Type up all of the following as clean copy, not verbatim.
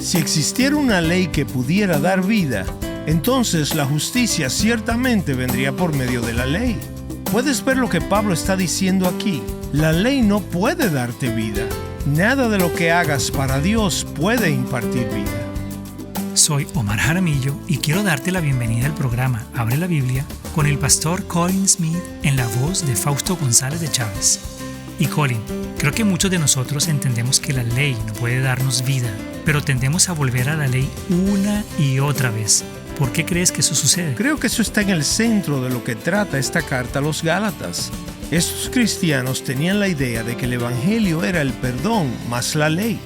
Si existiera una ley que pudiera dar vida, entonces la justicia ciertamente vendría por medio de la ley. Puedes ver lo que Pablo está diciendo aquí. La ley no puede darte vida. Nada de lo que hagas para Dios puede impartir vida. Soy Omar Jaramillo y quiero darte la bienvenida al programa Abre la Biblia con el pastor Colin Smith en la voz de Fausto González de Chávez. Y Colin, creo que muchos de nosotros entendemos que la ley no puede darnos vida, pero tendemos a volver a la ley una y otra vez. ¿Por qué crees que eso sucede? Creo que eso está en el centro de lo que trata esta carta a los Gálatas. Estos cristianos tenían la idea de que el Evangelio era el perdón más la ley.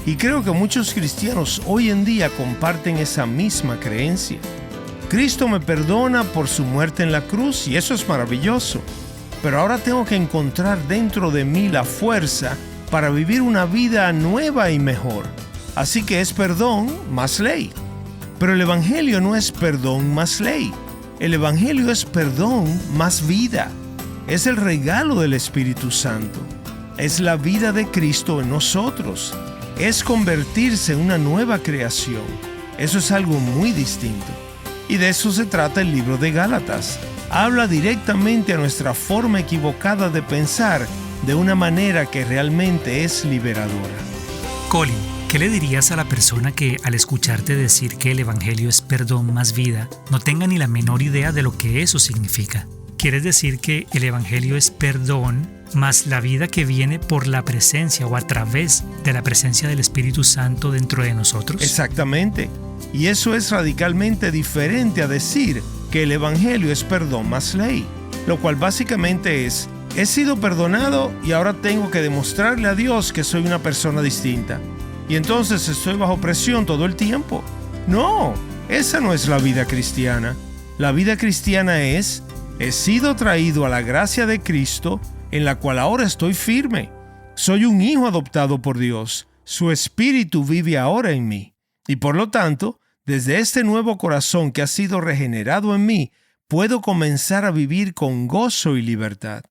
Y creo que muchos cristianos hoy en día comparten esa misma creencia. Cristo me perdona por su muerte en la cruz y eso es maravilloso. Pero ahora tengo que encontrar dentro de mí la fuerza para vivir una vida nueva y mejor. Así que es perdón más ley. Pero el Evangelio no es perdón más ley. El Evangelio es perdón más vida. Es el regalo del Espíritu Santo. Es la vida de Cristo en nosotros. Es convertirse en una nueva creación. Eso es algo muy distinto. Y de eso se trata el libro de Gálatas. Habla directamente a nuestra forma equivocada de pensar de una manera que realmente es liberadora. Colin, ¿qué le dirías a la persona que al escucharte decir que el Evangelio es perdón más vida, no tenga ni la menor idea de lo que eso significa? ¿Quieres decir que el Evangelio es perdón más la vida que viene por la presencia o a través de la presencia del Espíritu Santo dentro de nosotros? Exactamente. Y eso es radicalmente diferente a decir que el Evangelio es perdón más ley, lo cual básicamente es: he sido perdonado y ahora tengo que demostrarle a Dios que soy una persona distinta. Y entonces estoy bajo presión todo el tiempo. No, esa no es la vida cristiana. La vida cristiana es: he sido traído a la gracia de Cristo, en la cual ahora estoy firme. Soy un hijo adoptado por Dios. Su Espíritu vive ahora en mí. Y por lo tanto, desde este nuevo corazón que ha sido regenerado en mí, puedo comenzar a vivir con gozo y libertad.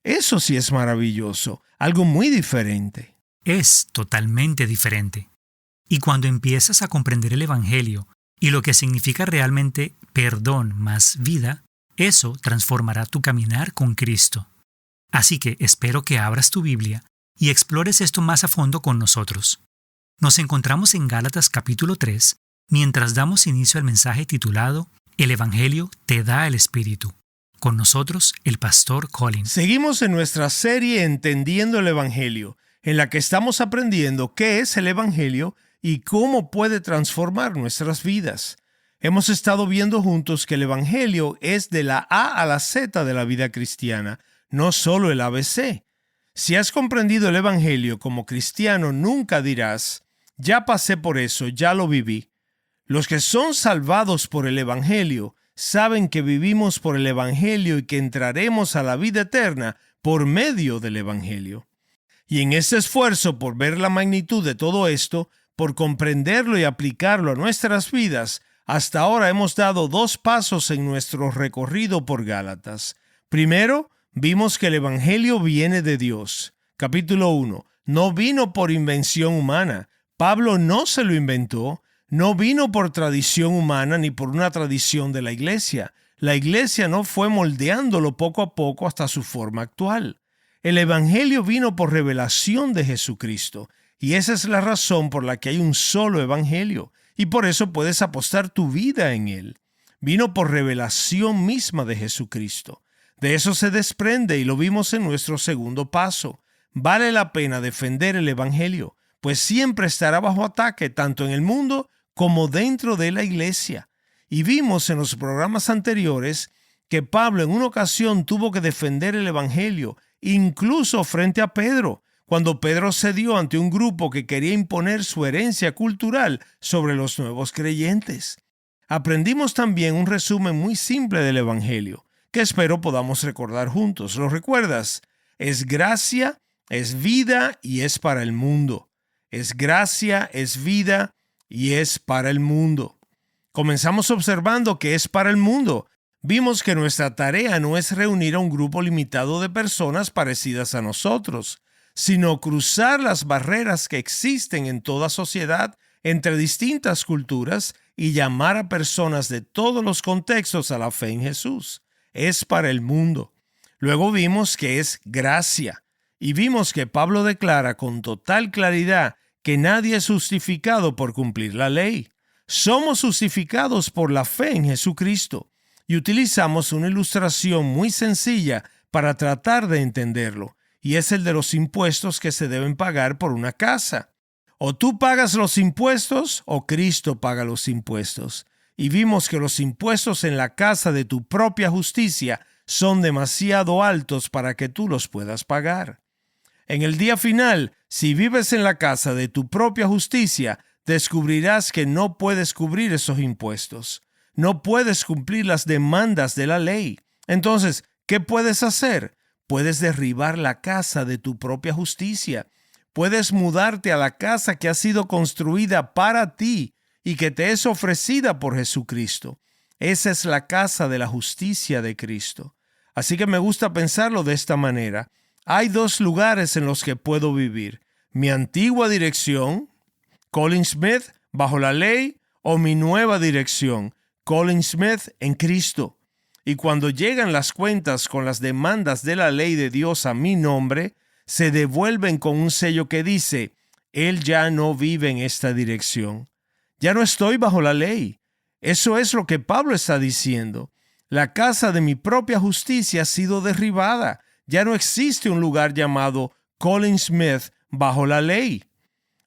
Eso sí es maravilloso, algo muy diferente. Es totalmente diferente. Y cuando empiezas a comprender el Evangelio y lo que significa realmente perdón más vida, eso transformará tu caminar con Cristo. Así que espero que abras tu Biblia y explores esto más a fondo con nosotros. Nos encontramos en Gálatas capítulo 3, mientras damos inicio al mensaje titulado El Evangelio te da el Espíritu. Con nosotros, el pastor Colin. Seguimos en nuestra serie Entendiendo el Evangelio, en la que estamos aprendiendo qué es el Evangelio y cómo puede transformar nuestras vidas. Hemos estado viendo juntos que el Evangelio es de la A a la Z de la vida cristiana, no solo el ABC. Si has comprendido el Evangelio como cristiano, nunca dirás: ya pasé por eso, ya lo viví. Los que son salvados por el Evangelio saben que vivimos por el Evangelio y que entraremos a la vida eterna por medio del Evangelio. Y en este esfuerzo por ver la magnitud de todo esto, por comprenderlo y aplicarlo a nuestras vidas, hasta ahora hemos dado 2 pasos en nuestro recorrido por Gálatas. Primero, vimos que el Evangelio viene de Dios. Capítulo 1. No vino por invención humana. Pablo no se lo inventó. No vino por tradición humana ni por una tradición de la iglesia. La iglesia no fue moldeándolo poco a poco hasta su forma actual. El Evangelio vino por revelación de Jesucristo. Y esa es la razón por la que hay un solo Evangelio. Y por eso puedes apostar tu vida en él. Vino por revelación misma de Jesucristo. De eso se desprende y lo vimos en nuestro segundo paso. Vale la pena defender el Evangelio, pues siempre estará bajo ataque tanto en el mundo como dentro de la iglesia. Y vimos en los programas anteriores que Pablo en una ocasión tuvo que defender el Evangelio, incluso frente a Pedro, cuando Pedro cedió ante un grupo que quería imponer su herencia cultural sobre los nuevos creyentes. Aprendimos también un resumen muy simple del Evangelio, que espero podamos recordar juntos. ¿Lo recuerdas? Es gracia, es vida y es para el mundo. Es gracia, es vida y es para el mundo. Comenzamos observando que es para el mundo. Vimos que nuestra tarea no es reunir a un grupo limitado de personas parecidas a nosotros, sino cruzar las barreras que existen en toda sociedad entre distintas culturas y llamar a personas de todos los contextos a la fe en Jesús. Es para el mundo. Luego vimos que es gracia y vimos que Pablo declara con total claridad que nadie es justificado por cumplir la ley. Somos justificados por la fe en Jesucristo y utilizamos una ilustración muy sencilla para tratar de entenderlo, y es el de los impuestos que se deben pagar por una casa. O tú pagas los impuestos o Cristo paga los impuestos. Y vimos que los impuestos en la casa de tu propia justicia son demasiado altos para que tú los puedas pagar. En el día final, si vives en la casa de tu propia justicia, descubrirás que no puedes cubrir esos impuestos. No puedes cumplir las demandas de la ley. Entonces, ¿qué puedes hacer? Puedes derribar la casa de tu propia justicia. Puedes mudarte a la casa que ha sido construida para ti y que te es ofrecida por Jesucristo. Esa es la casa de la justicia de Cristo. Así que me gusta pensarlo de esta manera. Hay dos lugares en los que puedo vivir. Mi antigua dirección, Colin Smith, bajo la ley, o mi nueva dirección, Colin Smith en Cristo. Y cuando llegan las cuentas con las demandas de la ley de Dios a mi nombre, se devuelven con un sello que dice, él ya no vive en esta dirección. Ya no estoy bajo la ley. Eso es lo que Pablo está diciendo. La casa de mi propia justicia ha sido derribada. Ya no existe un lugar llamado Colin Smith bajo la ley.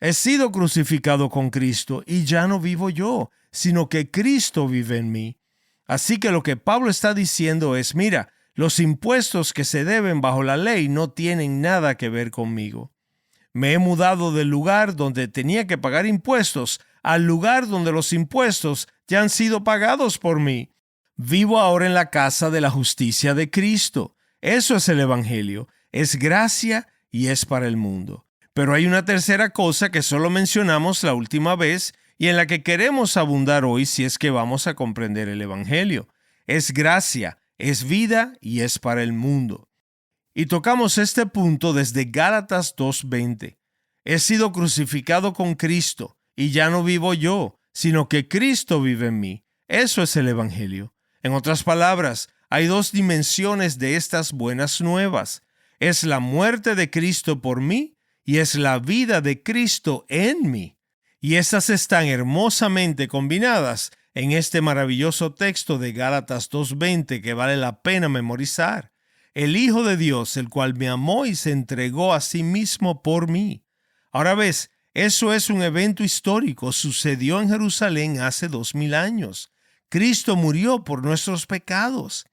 He sido crucificado con Cristo y ya no vivo yo, sino que Cristo vive en mí. Así que lo que Pablo está diciendo es, mira, los impuestos que se deben bajo la ley no tienen nada que ver conmigo. Me he mudado del lugar donde tenía que pagar impuestos al lugar donde los impuestos ya han sido pagados por mí. Vivo ahora en la casa de la justicia de Cristo. Eso es el Evangelio. Es gracia y es para el mundo. Pero hay una tercera cosa que solo mencionamos la última vez y en la que queremos abundar hoy si es que vamos a comprender el Evangelio. Es gracia, es vida y es para el mundo. Y tocamos este punto desde Gálatas 2:20. He sido crucificado con Cristo y ya no vivo yo, sino que Cristo vive en mí. Eso es el Evangelio. En otras palabras, hay dos dimensiones de estas buenas nuevas. Es la muerte de Cristo por mí y es la vida de Cristo en mí. Y estas están hermosamente combinadas en este maravilloso texto de Gálatas 2:20 que vale la pena memorizar. El Hijo de Dios, el cual me amó y se entregó a sí mismo por mí. Ahora ves, eso es un evento histórico. Sucedió en Jerusalén hace 2000 años. Cristo murió por nuestros pecados.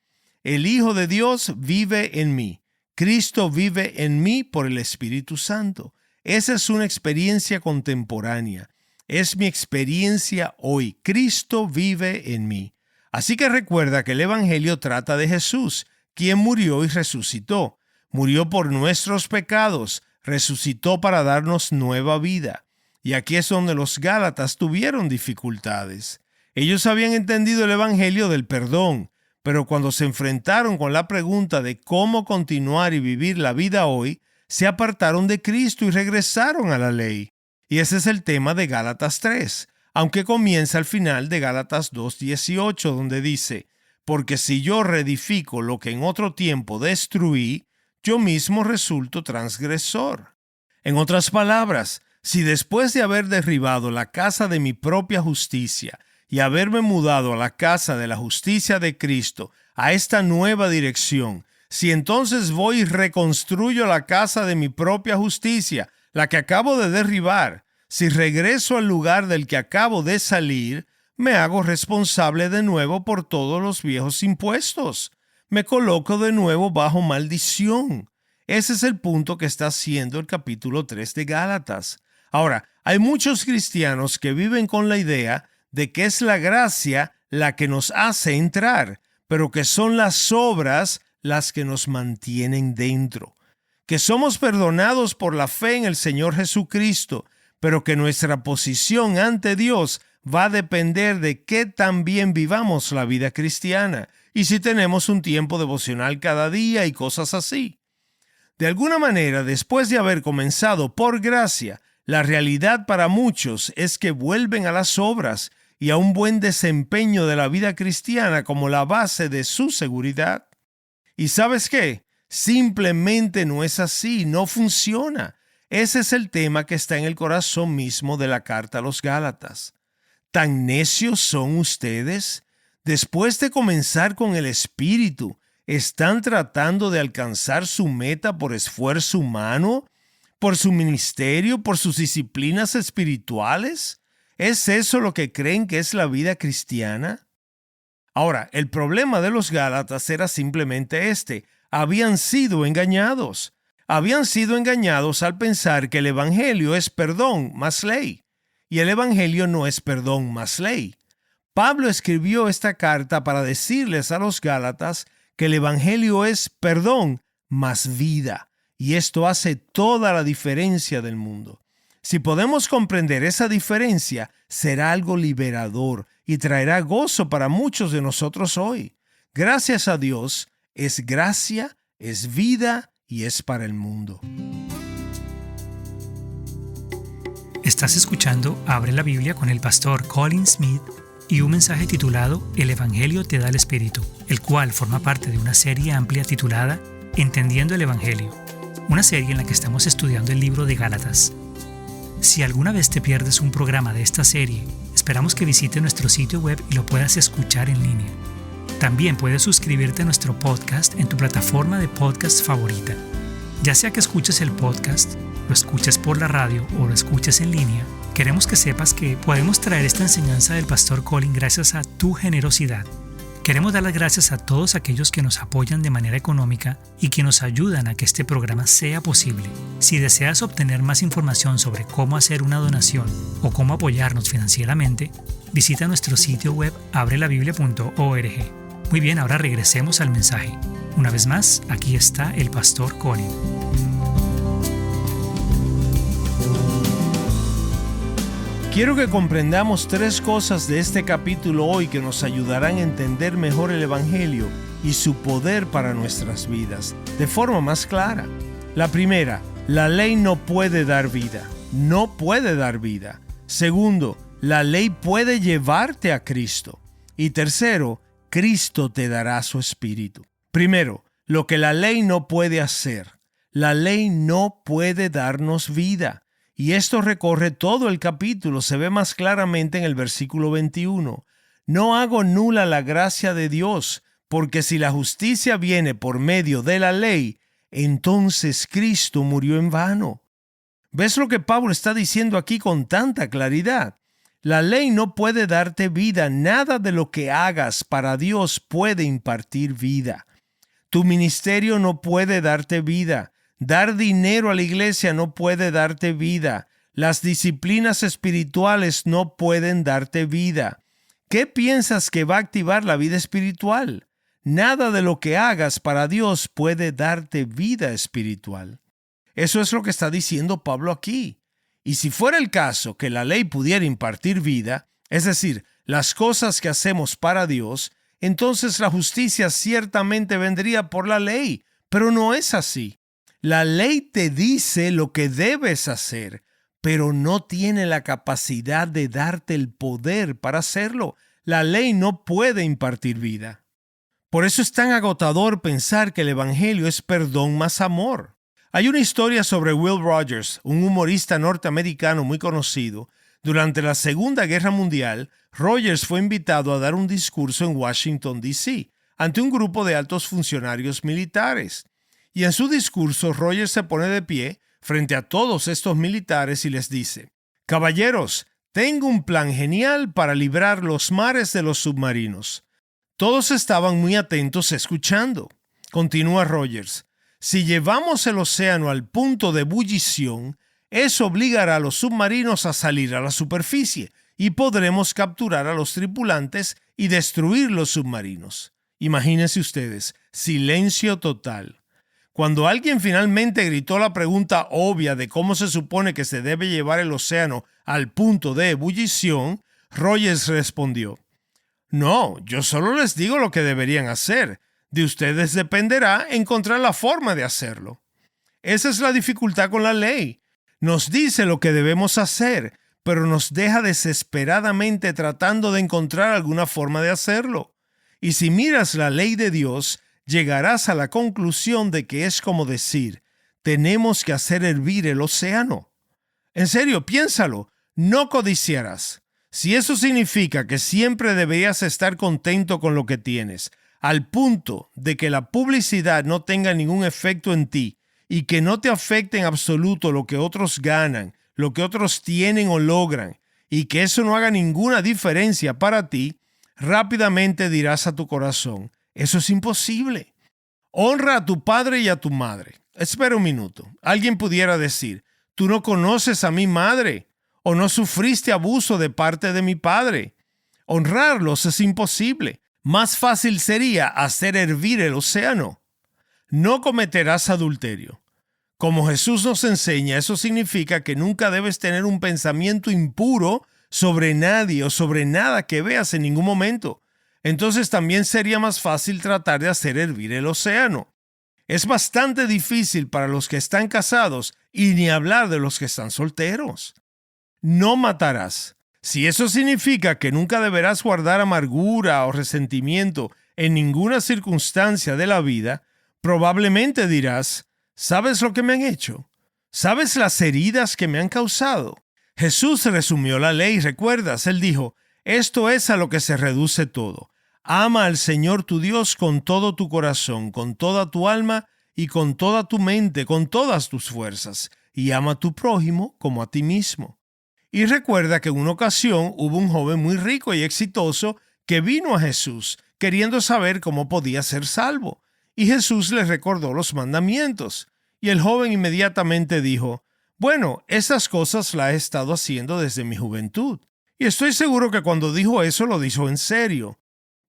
El Hijo de Dios vive en mí. Cristo vive en mí por el Espíritu Santo. Esa es una experiencia contemporánea. Es mi experiencia hoy. Cristo vive en mí. Así que recuerda que el Evangelio trata de Jesús, quien murió y resucitó. Murió por nuestros pecados, resucitó para darnos nueva vida. Y aquí es donde los Gálatas tuvieron dificultades. Ellos habían entendido el Evangelio del perdón, pero cuando se enfrentaron con la pregunta de cómo continuar y vivir la vida hoy, se apartaron de Cristo y regresaron a la ley. Y ese es el tema de Gálatas 3, aunque comienza al final de Gálatas 2:18, donde dice, porque si yo reedifico lo que en otro tiempo destruí, yo mismo resulto transgresor. En otras palabras, si después de haber derribado la casa de mi propia justicia y haberme mudado a la casa de la justicia de Cristo, a esta nueva dirección, si entonces voy y reconstruyo la casa de mi propia justicia, la que acabo de derribar, si regreso al lugar del que acabo de salir, me hago responsable de nuevo por todos los viejos impuestos. Me coloco de nuevo bajo maldición. Ese es el punto que está haciendo el capítulo 3 de Gálatas. Ahora, hay muchos cristianos que viven con la idea de que es la gracia la que nos hace entrar, pero que son las obras las que nos mantienen dentro. Que somos perdonados por la fe en el Señor Jesucristo, pero que nuestra posición ante Dios va a depender de qué tan bien vivamos la vida cristiana y si tenemos un tiempo devocional cada día y cosas así. De alguna manera, después de haber comenzado por gracia, La realidad para muchos es que vuelven a las obras y a un buen desempeño de la vida cristiana como la base de su seguridad. ¿Y sabes qué? Simplemente no es así, no funciona. Ese es el tema que está en el corazón mismo de la carta a los Gálatas. ¿Tan necios son ustedes? Después de comenzar con el Espíritu, ¿están tratando de alcanzar su meta por esfuerzo humano? ¿Por su ministerio? ¿Por sus disciplinas espirituales? ¿Es eso lo que creen que es la vida cristiana? Ahora, el problema de los Gálatas era simplemente este. Habían sido engañados. Habían sido engañados al pensar que el Evangelio es perdón más ley. Y el Evangelio no es perdón más ley. Pablo escribió esta carta para decirles a los Gálatas que el Evangelio es perdón más vida. Y esto hace toda la diferencia del mundo. Si podemos comprender esa diferencia, será algo liberador y traerá gozo para muchos de nosotros hoy. Gracias a Dios, es gracia, es vida y es para el mundo. Estás escuchando Abre la Biblia con el pastor Colin Smith y un mensaje titulado El Evangelio te da el Espíritu, el cual forma parte de una serie amplia titulada Entendiendo el Evangelio, una serie en la que estamos estudiando el libro de Gálatas. Si alguna vez te pierdes un programa de esta serie, esperamos que visites nuestro sitio web y lo puedas escuchar en línea. También puedes suscribirte a nuestro podcast en tu plataforma de podcast favorita. Ya sea que escuches el podcast, lo escuches por la radio o lo escuches en línea, queremos que sepas que podemos traer esta enseñanza del pastor Colin gracias a tu generosidad. Queremos dar las gracias a todos aquellos que nos apoyan de manera económica y que nos ayudan a que este programa sea posible. Si deseas obtener más información sobre cómo hacer una donación o cómo apoyarnos financieramente, visita nuestro sitio web abrelabiblia.org. Muy bien, ahora regresemos al mensaje. Una vez más, aquí está el pastor Colin. Quiero que comprendamos 3 cosas de este capítulo hoy que nos ayudarán a entender mejor el Evangelio y su poder para nuestras vidas, de forma más clara. La primera, la ley no puede dar vida. No puede dar vida. Segundo, la ley puede llevarte a Cristo. Y tercero, Cristo te dará su Espíritu. Primero, lo que la ley no puede hacer. La ley no puede darnos vida. Y esto recorre todo el capítulo, se ve más claramente en el versículo 21. No hago nula la gracia de Dios, porque si la justicia viene por medio de la ley, entonces Cristo murió en vano. ¿Ves lo que Pablo está diciendo aquí con tanta claridad? La ley no puede darte vida, nada de lo que hagas para Dios puede impartir vida. Tu ministerio no puede darte vida. Dar dinero a la iglesia no puede darte vida. Las disciplinas espirituales no pueden darte vida. ¿Qué piensas que va a activar la vida espiritual? Nada de lo que hagas para Dios puede darte vida espiritual. Eso es lo que está diciendo Pablo aquí. Y si fuera el caso que la ley pudiera impartir vida, es decir, las cosas que hacemos para Dios, entonces la justicia ciertamente vendría por la ley, pero no es así. La ley te dice lo que debes hacer, pero no tiene la capacidad de darte el poder para hacerlo. La ley no puede impartir vida. Por eso es tan agotador pensar que el Evangelio es perdón más amor. Hay una historia sobre Will Rogers, un humorista norteamericano muy conocido. Durante la Segunda Guerra Mundial, Rogers fue invitado a dar un discurso en Washington, D.C., ante un grupo de altos funcionarios militares. Y en su discurso, Rogers se pone de pie frente a todos estos militares y les dice: «Caballeros, tengo un plan genial para librar los mares de los submarinos». Todos estaban muy atentos escuchando. Continúa Rogers: «Si llevamos el océano al punto de ebullición, eso obligará a los submarinos a salir a la superficie y podremos capturar a los tripulantes y destruir los submarinos». Imagínense ustedes, silencio total. Cuando alguien finalmente gritó la pregunta obvia de cómo se supone que se debe llevar el océano al punto de ebullición, Rogers respondió: «No, yo solo les digo lo que deberían hacer. De ustedes dependerá encontrar la forma de hacerlo». Esa es la dificultad con la ley. Nos dice lo que debemos hacer, pero nos deja desesperadamente tratando de encontrar alguna forma de hacerlo. Y si miras la ley de Dios, llegarás a la conclusión de que es como decir, tenemos que hacer hervir el océano. En serio, piénsalo, no codiciarás. Si eso significa que siempre deberías estar contento con lo que tienes, al punto de que la publicidad no tenga ningún efecto en ti y que no te afecte en absoluto lo que otros ganan, lo que otros tienen o logran, y que eso no haga ninguna diferencia para ti, rápidamente dirás a tu corazón, eso es imposible. Honra a tu padre y a tu madre. Espera un minuto. Alguien pudiera decir, tú no conoces a mi madre, o no sufriste abuso de parte de mi padre. Honrarlos es imposible. Más fácil sería hacer hervir el océano. No cometerás adulterio. Como Jesús nos enseña, eso significa que nunca debes tener un pensamiento impuro sobre nadie o sobre nada que veas en ningún momento. Entonces también sería más fácil tratar de hacer hervir el océano. Es bastante difícil para los que están casados y ni hablar de los que están solteros. No matarás. Si eso significa que nunca deberás guardar amargura o resentimiento en ninguna circunstancia de la vida, probablemente dirás, ¿sabes lo que me han hecho? ¿Sabes las heridas que me han causado? Jesús resumió la ley, ¿recuerdas? Él dijo, esto es a lo que se reduce todo. Ama al Señor tu Dios con todo tu corazón, con toda tu alma y con toda tu mente, con todas tus fuerzas, y ama a tu prójimo como a ti mismo. Y recuerda que en una ocasión hubo un joven muy rico y exitoso que vino a Jesús queriendo saber cómo podía ser salvo. Y Jesús le recordó los mandamientos. Y el joven inmediatamente dijo, bueno, estas cosas las he estado haciendo desde mi juventud. Y estoy seguro que cuando dijo eso lo dijo en serio.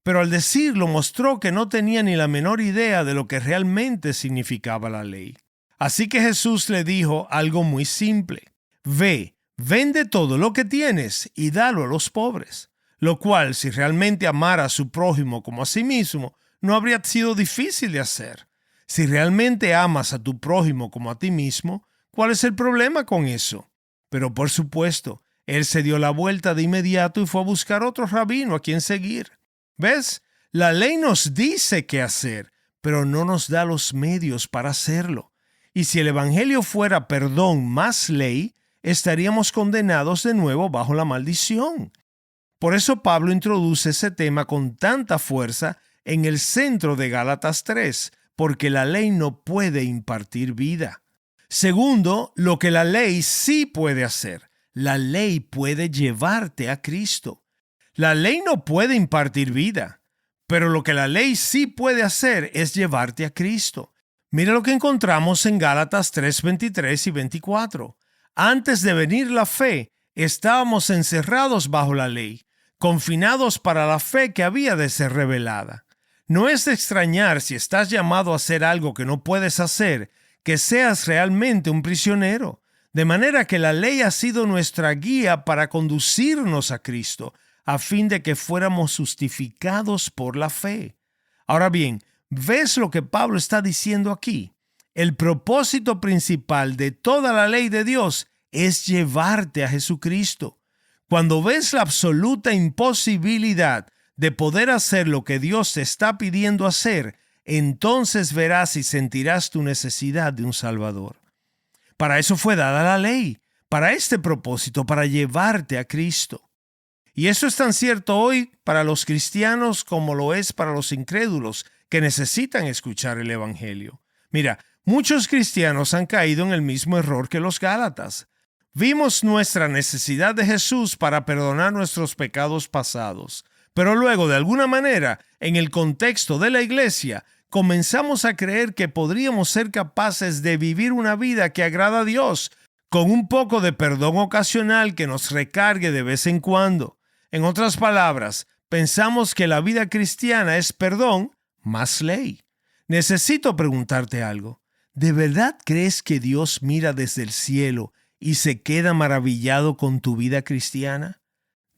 Pero al decirlo mostró que no tenía ni la menor idea de lo que realmente significaba la ley. Así que Jesús le dijo algo muy simple. Ve, vende todo lo que tienes y dalo a los pobres. Lo cual, si realmente amara a su prójimo como a sí mismo, no habría sido difícil de hacer. Si realmente amas a tu prójimo como a ti mismo, ¿cuál es el problema con eso? Pero por supuesto, él se dio la vuelta de inmediato y fue a buscar otro rabino a quien seguir. ¿Ves? La ley nos dice qué hacer, pero no nos da los medios para hacerlo. Y si el evangelio fuera perdón más ley, estaríamos condenados de nuevo bajo la maldición. Por eso Pablo introduce ese tema con tanta fuerza en el centro de Gálatas 3, porque la ley no puede impartir vida. Segundo, lo que la ley sí puede hacer. La ley puede llevarte a Cristo. La ley no puede impartir vida, pero lo que la ley sí puede hacer es llevarte a Cristo. Mira lo que encontramos en Gálatas 3:23 y 24. Antes de venir la fe, estábamos encerrados bajo la ley, confinados para la fe que había de ser revelada. No es de extrañar, si estás llamado a hacer algo que no puedes hacer, que seas realmente un prisionero. De manera que la ley ha sido nuestra guía para conducirnos a Cristo, a fin de que fuéramos justificados por la fe. Ahora bien, ¿ves lo que Pablo está diciendo aquí? El propósito principal de toda la ley de Dios es llevarte a Jesucristo. Cuando ves la absoluta imposibilidad de poder hacer lo que Dios te está pidiendo hacer, entonces verás y sentirás tu necesidad de un Salvador. Para eso fue dada la ley, para este propósito, para llevarte a Cristo. Y eso es tan cierto hoy para los cristianos como lo es para los incrédulos que necesitan escuchar el Evangelio. Mira, muchos cristianos han caído en el mismo error que los Gálatas. Vimos nuestra necesidad de Jesús para perdonar nuestros pecados pasados, pero luego, de alguna manera, en el contexto de la iglesia, comenzamos a creer que podríamos ser capaces de vivir una vida que agrada a Dios, con un poco de perdón ocasional que nos recargue de vez en cuando. En otras palabras, pensamos que la vida cristiana es perdón más ley. Necesito preguntarte algo. ¿De verdad crees que Dios mira desde el cielo y se queda maravillado con tu vida cristiana?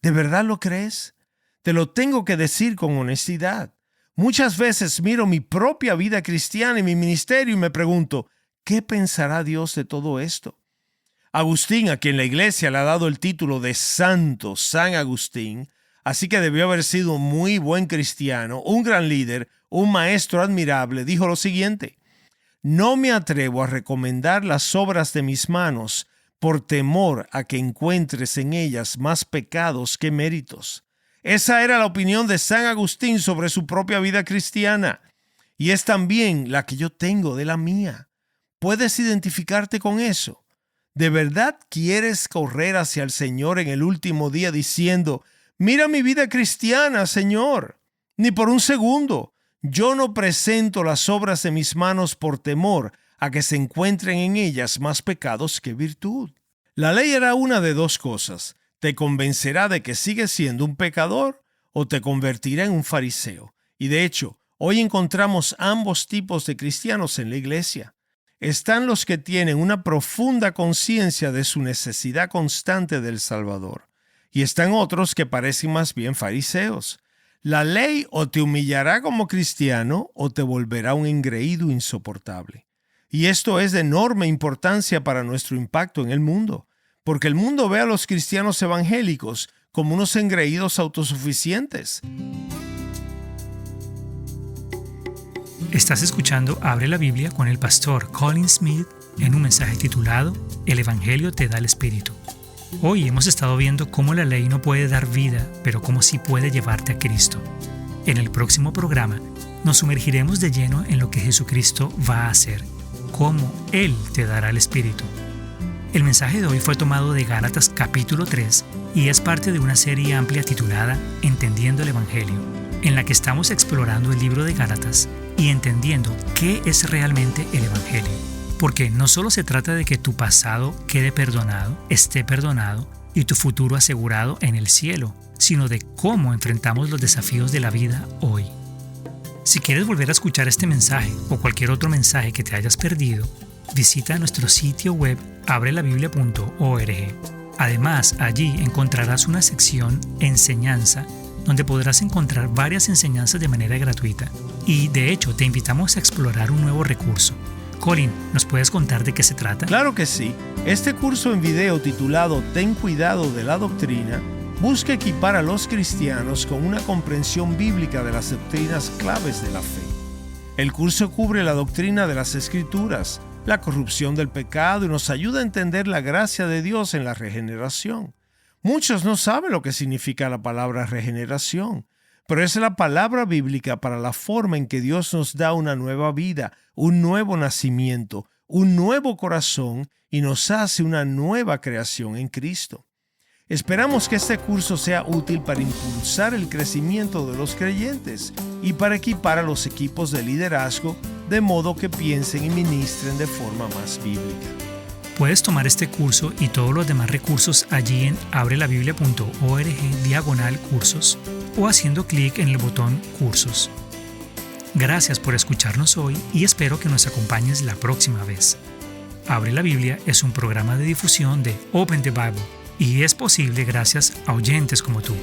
¿De verdad lo crees? Te lo tengo que decir con honestidad. Muchas veces miro mi propia vida cristiana y mi ministerio y me pregunto, ¿qué pensará Dios de todo esto? Agustín, a quien la iglesia le ha dado el título de Santo San Agustín, así que debió haber sido un muy buen cristiano, un gran líder, un maestro admirable, dijo lo siguiente: no me atrevo a recomendar las obras de mis manos por temor a que encuentres en ellas más pecados que méritos. Esa era la opinión de San Agustín sobre su propia vida cristiana, y es también la que yo tengo de la mía. ¿Puedes identificarte con eso? ¿De verdad quieres correr hacia el Señor en el último día diciendo: mira mi vida cristiana, Señor? Ni por un segundo. Yo no presento las obras de mis manos por temor a que se encuentren en ellas más pecados que virtud. La ley era una de dos cosas: te convencerá de que sigues siendo un pecador o te convertirá en un fariseo. Y de hecho, hoy encontramos ambos tipos de cristianos en la iglesia. Están los que tienen una profunda conciencia de su necesidad constante del Salvador, y están otros que parecen más bien fariseos. La ley o te humillará como cristiano o te volverá un engreído insoportable. Y esto es de enorme importancia para nuestro impacto en el mundo, porque el mundo ve a los cristianos evangélicos como unos engreídos autosuficientes. Estás escuchando Abre la Biblia con el pastor Colin Smith en un mensaje titulado El Evangelio te da el Espíritu. Hoy hemos estado viendo cómo la ley no puede dar vida, pero cómo sí puede llevarte a Cristo. En el próximo programa nos sumergiremos de lleno en lo que Jesucristo va a hacer, cómo Él te dará el Espíritu. El mensaje de hoy fue tomado de Gálatas capítulo 3 y es parte de una serie amplia titulada Entendiendo el Evangelio, en la que estamos explorando el libro de Gálatas y entendiendo qué es realmente el Evangelio. Porque no solo se trata de que tu pasado quede perdonado, esté perdonado y tu futuro asegurado en el cielo, sino de cómo enfrentamos los desafíos de la vida hoy. Si quieres volver a escuchar este mensaje o cualquier otro mensaje que te hayas perdido, visita nuestro sitio web abrelabiblia.org. Además, allí encontrarás una sección Enseñanza, donde podrás encontrar varias enseñanzas de manera gratuita. Y de hecho, te invitamos a explorar un nuevo recurso. Colin, ¿nos puedes contar de qué se trata? Claro que sí. Este curso en video titulado Ten cuidado de la doctrina busca equipar a los cristianos con una comprensión bíblica de las doctrinas claves de la fe. El curso cubre la doctrina de las Escrituras, la corrupción del pecado y nos ayuda a entender la gracia de Dios en la regeneración. Muchos no saben lo que significa la palabra regeneración, pero es la palabra bíblica para la forma en que Dios nos da una nueva vida, un nuevo nacimiento, un nuevo corazón y nos hace una nueva creación en Cristo. Esperamos que este curso sea útil para impulsar el crecimiento de los creyentes y para equipar a los equipos de liderazgo de modo que piensen y ministren de forma más bíblica. Puedes tomar este curso y todos los demás recursos allí en abrelabiblia.org/cursos o haciendo clic en el botón Cursos. Gracias por escucharnos hoy y espero que nos acompañes la próxima vez. Abre la Biblia es un programa de difusión de Open the Bible y es posible gracias a oyentes como tú.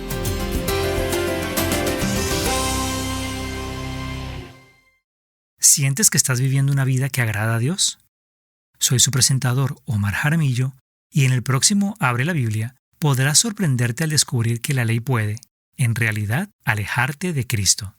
¿Sientes que estás viviendo una vida que agrada a Dios? Soy su presentador, Omar Jaramillo, y en el próximo Abre la Biblia podrás sorprenderte al descubrir que la ley puede, en realidad, alejarte de Cristo.